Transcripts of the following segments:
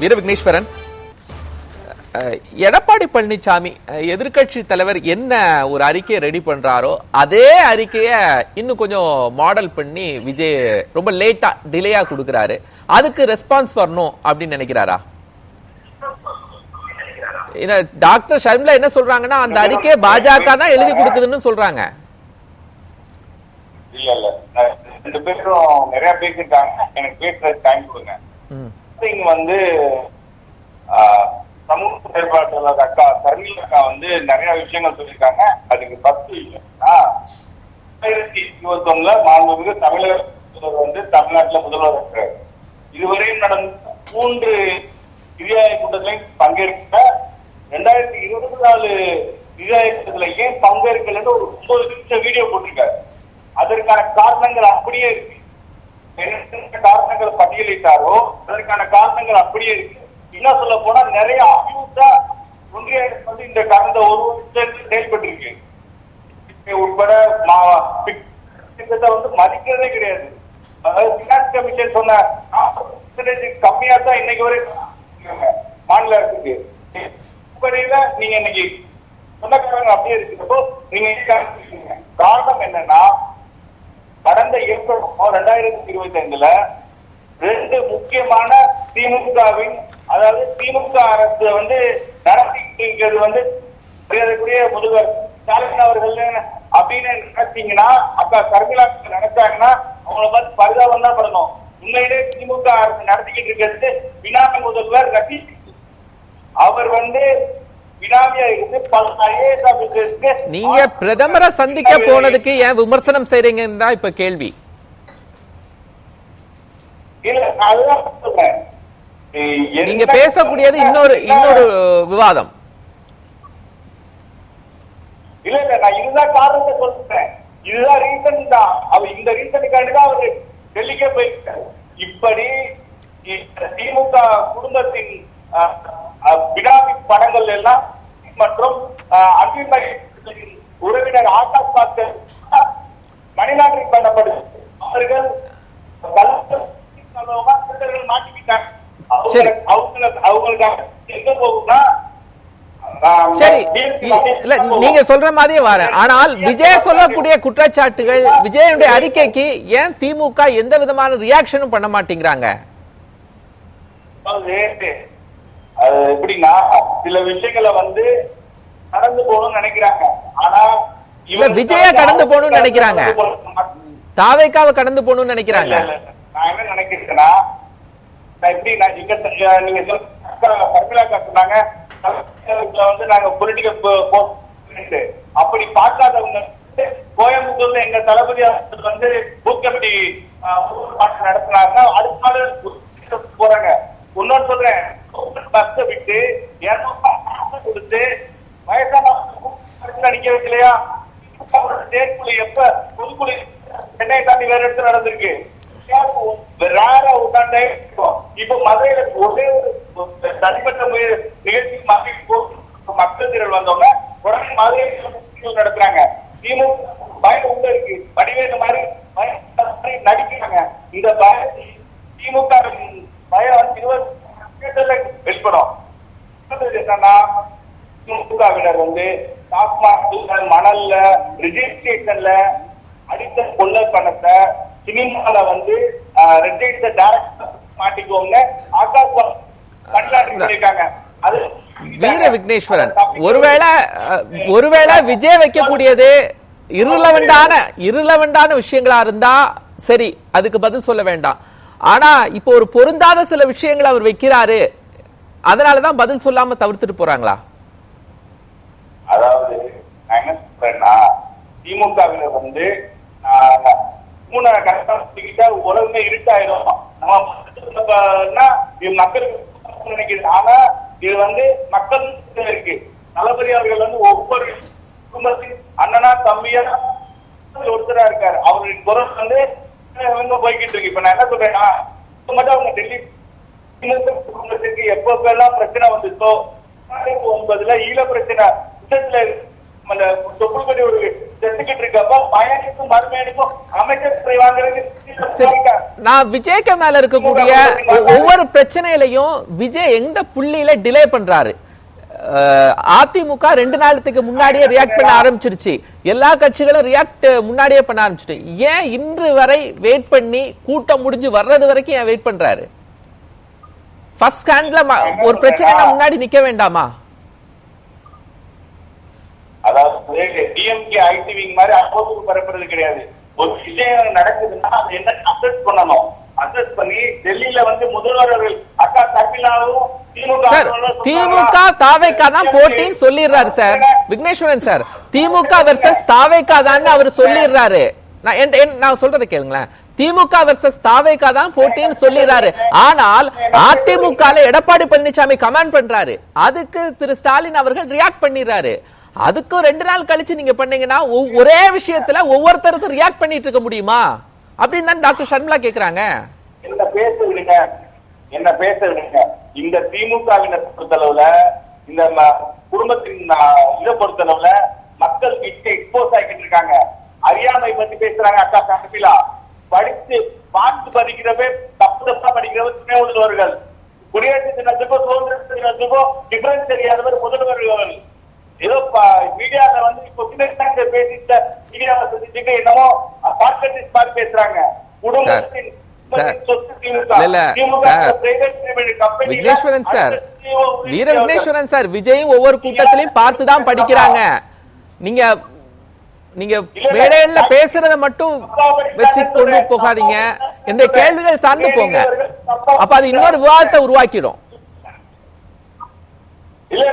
வீர விக்னேஸ்வரன், எடப்பாடி பழனிசாமி எதிர்கட்சி தலைவர் என்ன ஒரு அறிக்கையை ரெடி பண்றாரோ அதே அறிக்கைய இன்னும் கொஞ்சம் மாடல் பண்ணி விஜய் ரொம்ப லேட்டா டிலேயா கொடுக்கிறாரு. அதுக்கு ரெஸ்பான்ஸ் வரணும் அப்படின்னு நினைக்கிறாரா? டாக்டர் ஷர்மிளா என்ன சொல்றாங்கன்னா அந்த அறிக்கையை பாஜக தான் எழுதி கொடுக்குதுன்னு சொல்றாங்க. இல்ல இல்ல, ரெண்டு பேரும் நிறைய பேசிருக்காங்க, எனக்கு பேசுற டைம் கொடுங்க. இங்க வந்து சமூக செயல்பாட்டாளர் அக்கா ஷர்மிளா அக்கா வந்து நிறைய விஷயங்கள் சொல்லியிருக்காங்க. அதுக்கு 10 விஷயம் 2021 மாண்புமிகு தமிழக முதல்வர் வந்து தமிழ்நாட்டில் முதல்வர் இருக்கிறார். இதுவரையும் நடந்த 3 நிதியாய கூட்டத்திலையும் பங்கேற்க 2024 நிதியாய கூட்டத்தில் ஏன் பங்கேற்கலன்னு ஒரு 9 நிமிஷம் வீடியோ போட்டிருக்காரு. அதற்கான காரணங்கள் அப்படியே இருக்கு. என்ன காரணங்கள் பட்டியலிட்டாரோ அதற்கான காரணங்கள் அப்படியே இருக்கு. என்ன சொல்ல போனா நிறைய அபியூஸா ஒன்றிய அரசு வந்து இந்த கடந்த ஒரு வருஷத்துக்கு செயல்பட்டு இருக்கு. உட்பட வந்து மதிக்கிறதே கிடையாது. அதாவது பினான்ஸ் கமிஷன் சொன்ன கம்மியா தான் இன்னைக்கு வரை மாநில அரசுக்கு நீங்க இன்னைக்கு சொந்தக்காரங்க அப்படியே இருக்கிறப்போ நீங்க காரணம் என்னன்னா கடந்த ஏப்ரல் 2025 2 முக்கியமான திமுகவின், அதாவது திமுக அரசு வந்து நடத்திட்டு இருக்கிறது வந்து மரியாதைக்குரிய முதல்வர் ஸ்டாலின் அவர்கள் அப்படின்னு நினைச்சீங்கன்னா, அக்கா ஷர்மிளா நினைச்சாங்கன்னா அவங்கள பார்த்து பரிதாபம் தான் படணும். உண்மையிலே திமுக அரசு நடத்திக்கிட்டு இருக்கிறது பினாமி முதல்வர் ரஜினி. அவர் வந்து பினாமியா இருந்து பல IAS ஆபீசருக்கு நீங்க பிரதமரை சந்திக்க போனதுக்கு ஏன் விமர்சனம் செய்றீங்கன்னு தான் இப்ப கேள்வி. நீங்க பேசக்கூடியது இன்னொரு விவாதம். இல்ல இல்ல, நான் இதுதான் காரணத்தை சொல்றேன். இதுதான் ரீசன் தான். அவர் இந்த ரீசனுக்காண்டி தான் அவரு டெல்லிக்கே போயிருக்காரு. இப்படி திமுக குடும்பத்தின் பினாமி படங்கள் எல்லாம் மற்றும் அபிமய உறவினர் ஆகாஷ் பாஸ்கர் மணிலாண்டரிங் பண்ணப்படுது. அவர்கள் நீங்க சொல்ற மாதிரியே வரேன். ஆனால் விஜய் சொல்லக்கூடிய குற்றச்சாட்டுகள், விஜயனுடைய அறிக்கைக்கு ஏன் திமுக எந்த விதமான ரியாக்ஷனும் பண்ண மாட்டேங்கிறாங்க? எப்படின்னா சில விஷயங்களை வந்து கடந்து போகணும்னு நினைக்கிறாங்க. ஆனா விஜய கடந்து போகணும்னு நினைக்கிறாங்க, தாவேக்காவை கடந்து போகணும்னு நினைக்கிறாங்க. நான் என்ன நினைக்கிறேன்னா, எப்படின்னா நீங்க சொன்னாங்க வந்து நாங்க பொலிட்டிக்கல் அப்படி பார்க்காதவங்க கோயம்புத்தூர்ல எங்க தளபதி வந்து பூத் கமிட்டி நடத்தினாங்க. அடுத்த நாள் போறாங்க. இன்னொன்னு சொல்றேன், பஸ் விட்டு 200 கொடுத்து வயசான நிக்க வைக்கலையா? தேர்க்குழு எப்ப பொதுக்குழு சென்னை தாண்டி வேற இடத்துல நடந்திருக்கு. இப்ப மதுரையில ஒரே ஒரு தனிப்பட்ட நிகழ்ச்சி மக்கள் திரள் வந்தவங்க உடனே மதுரை நடத்துறாங்க. திமுக பயம் உள்ள இருக்கு. வடிவேலு மாதிரி நடிக்கிறாங்க. இந்த பயம் திமுக பயம் வெளிப்படும். என்னன்னா திமுகவினர் வந்து டாஸ்மாக் மணல்ல ரிஜிஸ்ட்ரேஷன்ல அடித்த கொள்ளை பணத்தை சினிமால வந்து மாட்டிக்கோங்க அது. வீர விக்னேஸ்வரன், ஒருவேளை விஜய் வைக்கக்கூடியது இருளவெண்டான விஷயங்களா இருந்தா சரி, அதுக்கு பதில் சொல்ல வேண்டாம். ஆனா இப்போ ஒரு பொருந்தாத சில விஷயங்களை அவர் வைக்கிறாரு, அதனாலதான் பதில் சொல்லாம தவிர்த்துட்டு போறாங்களா? அதாவது நான் என்ன சொல்றேன்னா, திமுகவினர் வந்து உலகமே இருட்டாயிரும் மக்களுக்கு நினைக்கிறது. ஆனா இது வந்து மக்கள் இருக்கு. தளபதி அவர்கள் வந்து ஒவ்வொரு குடும்பத்தின் அண்ணனா தம்பியா ஒருத்தரா இருக்காரு. அவருடைய குரல் வந்து போய்கிட்டு இருக்கு. இப்ப நான் என்ன சொல்றேன்னா, மட்டும் அவங்க டெல்லி குடும்பத்திற்கு எப்பெல்லாம் பிரச்சனை வந்துச்சோ 2009 ஈழ பிரச்சனை தொப்புள்படி ஒரு செத்துக்கிட்டு இருக்கப்போ பயனுக்கும் மறுமையனுக்கும் அமைச்சர் துறை வாங்குறதுக்கு நான் விஜய்க்கு மேல இருக்கக்கூடிய ஒவ்வொரு பிரச்சனையிலையும் விஜய் எந்த புள்ளியில டிலே பண்றாரு? அதிமுக 2 நாளுக்கு முன்னாடியே ரியாக்ட் பண்ண ஆரம்பிச்சிருச்சு, எல்லா கட்சிகளும் ரியாக்ட் முன்னாடியே பண்ண ஆரம்பிச்சிட்டு, ஏன் இன்று வரை வெயிட் பண்ணி கூட்டம் முடிஞ்சு வர்றது வரைக்கும் ஏன் வெயிட் பண்றாரு? ஃபர்ஸ்ட் ஸ்டாண்ட்ல ஒரு பிரச்சனைனா முன்னாடி நிக்க வேண்டாமா? அதாவது டிஎம்கே ஐடிவிங் மாதிரி அப்போது பரப்புறது கிடையாது. ஒரு விஷயம் நடக்குதுன்னா அது என்ன அசஸ் பண்ணணும். அசஸ் பண்ணி டெல்லியில வந்து முதல்வர் அவர்கள் அக்கா தப்பிலாவும் திமுக தாவேகா தான் போட்டின்னு சொல்லிடுறாரு சார். விக்னேஸ்வரன் சார், திமுக வெர்சஸ் தாவேகா தான் அவர் சொல்லிடுறாரு. நான் சொல்றதை கேளுங்களேன். திமுக வெர்சஸ் தாவேகா தான் போட்டின்னு சொல்லிடுறாரு. ஆனால் அதிமுக எடப்பாடி பழனிசாமி கமெண்ட் பண்றாரு, அதுக்கு திரு ஸ்டாலின் அவர்கள் ரியாக்ட் பண்ணிடுறாரு. அதுக்கும் 2 நாள் கழிச்சு நீங்க பண்ணீங்கன்னா ஒரே விஷயத்துல ஒவ்வொருத்தருக்கும் ரியாக்ட் பண்ணிட்டு இருக்க முடியுமா அப்படின்னு தான் டாக்டர் ஷர்மிளா கேக்குறாங்க. என்ன பேச விடுங்க. இந்த திமுகவினர் பொறுத்தளவுல, இந்த குடும்பத்தின் இதை பொறுத்தளவுல மக்கள் எக்ஸ்போஸ் ஆகிட்டு இருக்காங்க. அறியாமை பத்தி பேசுறாங்க. அக்கா கபிலா படிச்சு பார்த்து படிக்கிறவே தப்பா படிக்கிறவர் துணை முதல்வர்கள், குடியரசு தினத்துக்கோ சுதந்திர தினத்துக்கோ டிஃபரன்ஸ் தெரியாதவர் முதல்வர்கள். ஏதோ மீடியால வந்து இப்போ பேசிட்டு மீடியாவை செஞ்சுட்டு என்னமோ பாட்காஸ்ட் மாதிரி பேசுறாங்க. குடும்பத்தின் விக்னேஸ்வரன் சார், வீர விக்னேஸ்வரன் சார், விஜயும் ஒவ்வொரு கூட்டத்திலையும் பார்த்துதான் படிக்கிறாங்க. நீங்க நீங்க மேடையில பேசுறத மட்டும் வச்சு கொண்டு போகாதீங்க. இந்த கேள்விகள் சார்ந்து போங்க. அப்ப அது இன்னொரு விவாதத்தை உருவாக்கிடும். இல்ல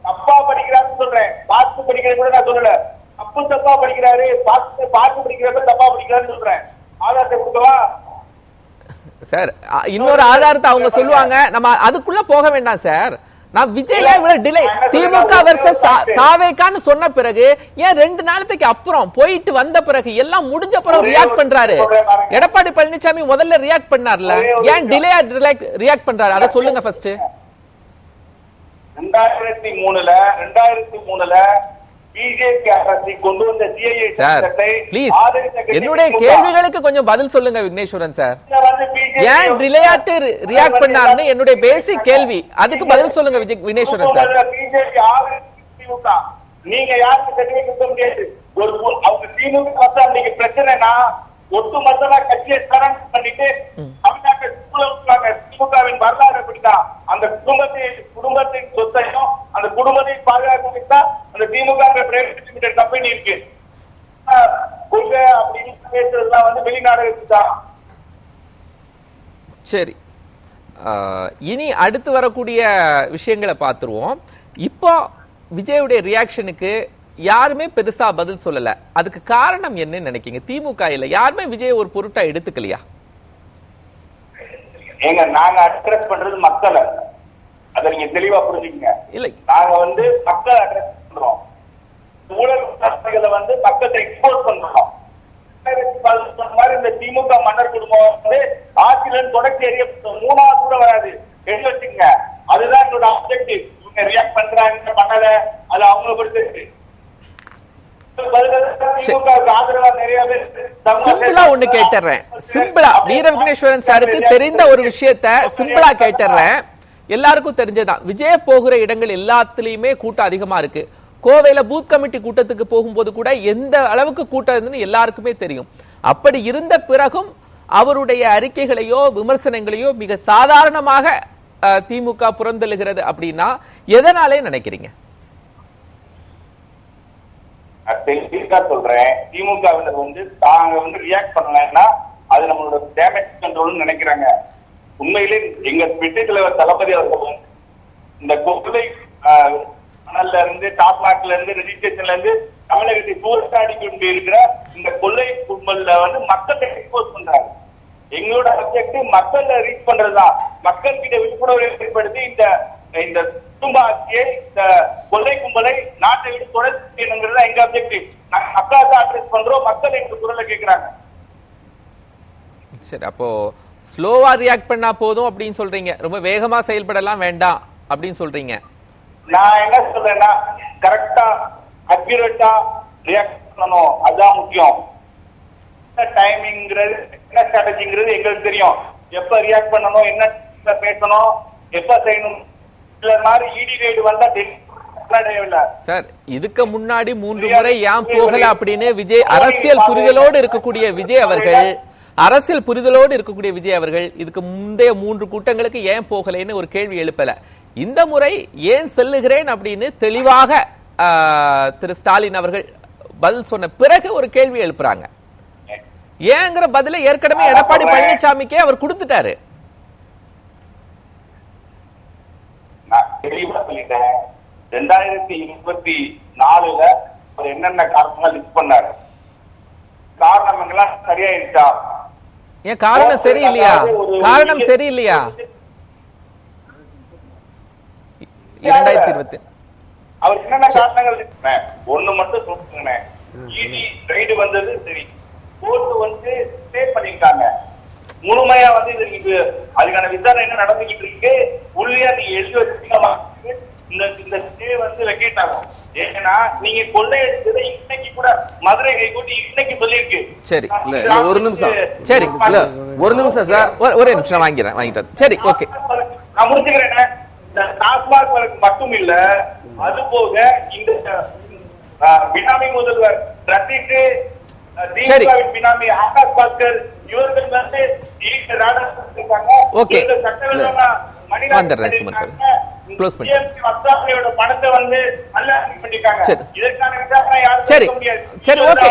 தப்பா படிக்கிறான்னு சொல்றேன், பார்த்து படிக்கிறது கூட நான் சொல்லல. தப்பு தப்பா படிக்கிறாரு, பார்த்து படிக்கிறப்ப தப்பா படிக்கிறான்னு சொல்றேன். ஆதாரத்தை கொடுக்கவா சார்? இன்னொரு ஆதாரத்தை அவங்க சொல்லுவாங்க, நம்ம அதுக்குள்ள போக வேண்டாம் சார். நான் விஜய்ல இவ்வளவு டிலே, திமுக வெர்சஸ் தாவேகான்னு சொன்ன பிறகு ஏன் 2 நாளுக்கு அப்புறம் போயிட்டு வந்த பிறகு எல்லாம் முடிஞ்ச பிறகு ரியாக்ட் பண்றாரு? எடப்பாடி பழனிசாமி முதல்ல ரியாக்ட் பண்ணார்ல, ஏன் டிலேயா ரியாக்ட் பண்றாரு? அதை சொல்லுங்க ஃபர்ஸ்ட். 2003 பிஜேபி அரசு கொண்டு வந்த சிஏஏ சட்டத்தை என்னுடைய கேள்விகளுக்கு கொஞ்சம் பதில் சொல்லுங்க விக்னேஸ்வரன் சார். ஏன் டிலேயாட்டு ரியாக்ட் பண்ணாருன்னு என்னுடைய பேசிக் கேள்வி, அதுக்கு பதில் சொல்லுங்க விக்னேஸ்வரன் சார். பிஜேபி திமுக நீங்க யாருக்கு சர்டிபிகேட் கொடுக்க முடியாது. ஒரு அவங்க திமுக அன்னைக்கு பிரச்சனைனா ஒட்டுமொத்தமா கட்சியை சரண் பண்ணிட்டு தமிழ்நாட்டை திமுகவின் வரலாறு அப்படிதான். அந்த குடும்பத்தின் சொத்தையும் அந்த குடும்பத்தை பாதுகாக்க அந்த திமுக கம்பெனி இருக்கு. கொள்கை அப்படின்னு பேசுறதுலாம் வந்து வெளிநாடு தான். சரி, இனி அடுத்து வரக்கூடிய விஷயங்களை பார்த்துருவோம். இப்போ விஜயுடைய ரியாக்ஷனுக்கு யாருமே பெருசா பதில் சொல்லல. அதுக்கு காரணம் என்னன்னு நினைக்கீங்க? திமுக இல்ல யாருமே விஜய் ஒரு பொருட்டா எடுத்துக்கலையா? ஏங்க நாங்க அட்ரஸ் பண்றது மக்களை, அதை நீங்க தெளிவா புரிஞ்சுக்கங்க. இல்லை, நாங்க வந்து மக்களை அட்ரஸ் பண்றோம். ஊழல் வந்து மக்களை எக்ஸ்போர்ட் பண்றோம். இந்த திமுக மன்னர் குடும்பம் வந்து ஆட்சியில தொடர்ச்சி எறியப்பட்ட 3வது கூட வராது எழுதி வச்சுங்க. அதுதான் என்னோட ஆப்ஜெக்டிவ். இவங்க ரியாக்ட் பண்றாங்க பண்ணல, அது அவங்க பொறுத்து. சிம்பிளா ஒண்ணு கேட்டுறேன். சிம்பிளா வீர விக்னேஸ்வரன் சாருக்கு தெரிந்த ஒரு விஷயத்த சிம்பிளா கேட்டுறேன். எல்லாருக்கும் தெரிஞ்சதான், விஜய போகிற இடங்கள் எல்லாத்துலயுமே கூட்டம் அதிகமா இருக்கு. கோவையில பூத் கமிட்டி கூட்டத்துக்கு போகும்போது கூட எந்த அளவுக்கு கூட்டம் இருந்துன்னு எல்லாருக்குமே தெரியும். அப்படி இருந்த பிறகும் அவருடைய அறிக்கைகளையோ விமர்சனங்களையோ மிக சாதாரணமாக திமுக புறந்தள்ளுகிறது அப்படின்னா எதனாலே நினைக்கிறீங்க? சொல்றேன், திமுக வந்து தாங்க வந்து ரியாக்ட் பண்ணலன்னா அது நம்மளோட டேமேஜ் கண்ட்ரோல் நினைக்கிறாங்க. உண்மையிலே எங்க வெற்றி தலைவர் தளபதி அவர்கள் இந்த கொள்ளை மணல்ல இருந்து டாப்மார்க்ல இருந்து ரெஜிஸ்ட்ரேஷன்ல இருந்து தமிழகத்தை சூறாடி கொண்டு இருக்கிற இந்த கொள்ளை கும்பல்ல வந்து மக்களை எக்ஸ்போஸ் பண்றாங்க. எங்களோட அப்ஜெக்டிவ் மக்கள் ரீச் பண்றதுதான். மக்கள் கிட்ட விழிப்புணர்வு ஏற்படுத்தி இந்த குடும்ப ஆட்சியை, இந்த கொள்ளை கும்பலை நாட்டை விட்டு தொடர்ச்சி செய்யணுங்கிறது எங்க அப்ஜெக்டிவ். நாங்க மக்களை தான் அட்ரஸ் பண்றோம், மக்கள் எங்க குரலை கேட்கிறாங்க. சரி, அப்போ ஸ்லோவா ரியாக்ட் பண்ணா போதும் அப்படின்னு சொல்றீங்க, ரொம்ப வேகமா செயல்படலாம் வேண்டாம் அப்படின்னு சொல்றீங்க. நான் என்ன சொல்றேன்னா கரெக்டா அக்யூரேட்டா ரியாக்ட் பண்ணணும், அதுதான் முக்கியம். டைமிங்கிறது என்ன ஸ்ட்ராட்டஜிங்கிறது எங்களுக்கு தெரியும். எப்ப ரியாக்ட் பண்ணணும், என்ன பேசணும், எப்ப செய்யணும். இல்ல மாதிரி இடி ரைடு வந்தா சார், இதுக்கு முன்னாடி 3 முறை ஏன் போகல அப்படின்னு விஜய் அரசியல் புரிதலோடு இருக்கக்கூடிய விஜய் அவர்கள் இதுக்கு முந்தைய 3 கூட்டங்களுக்கு ஏன் போகலைன்னு ஒரு கேள்வி எழுப்பல. இந்த முறை ஏன் செல்லுகிறேன் அப்படின்னு தெளிவாக திரு ஸ்டாலின் அவர்கள் பதில் சொன்ன பிறகு ஒரு கேள்வி எழுப்புறாங்க. ஏங்கிற பதில ஏற்கனவே எடப்பாடி பழனிசாமிக்கே அவர் கொடுத்துட்டாரு. நான் தெளிவா சொல்லிட்டேன். 2024 அவர் என்னென்ன காரணங்கள் லிஸ்ட் பண்ணாரு, காரணங்கள்லாம் சரியாயிடுச்சா? ஏன் காரணம் சரியில்லையா? காரணம் சரியில்லையா? 2020 அவர் என்னென்ன காரணங்கள் ஒண்ணு மட்டும் சொல்லுங்க. இடி ரைடு வந்தது சரி, கோர்ட் வந்து ஸ்டே பண்ணிட்டாங்க. முழுமையா வந்து இது அதுக்கான விசாரணை என்ன நடந்துகிட்டு இருக்கு, உள்ளியா நீங்க எழுதி வச்சுட்டீங்க. இந்த ஸ்டே வந்து வெக்கேட் ஆகும். ஏன்னா நீங்க கொள்ளையடிச்சதை இன்னைக்கு கூட மதுரை கைகூட்டி இன்னைக்கு சொல்லியிருக்கு. சரி, ஒரு நிமிஷம். சரி, ஒரு நிமிஷம் சார், ஒரு நிமிஷம் வாங்கிட்டேன். சரி, ஓகே, நான் முடிச்சுக்கிறேன். இந்த டாஸ்மாக் வழக்கு மட்டும் இல்ல, அது போக இந்த பினாமி முதல்வர் ரத்திட்டு பினாமி ஆகாஷ் பாஸ்கர் இவர்கள் வந்து ஓகே பணத்தை வந்து நல்லா பண்ணிருக்காங்க. இதற்கான விசாரணை யாரும் சரி, ஓகே.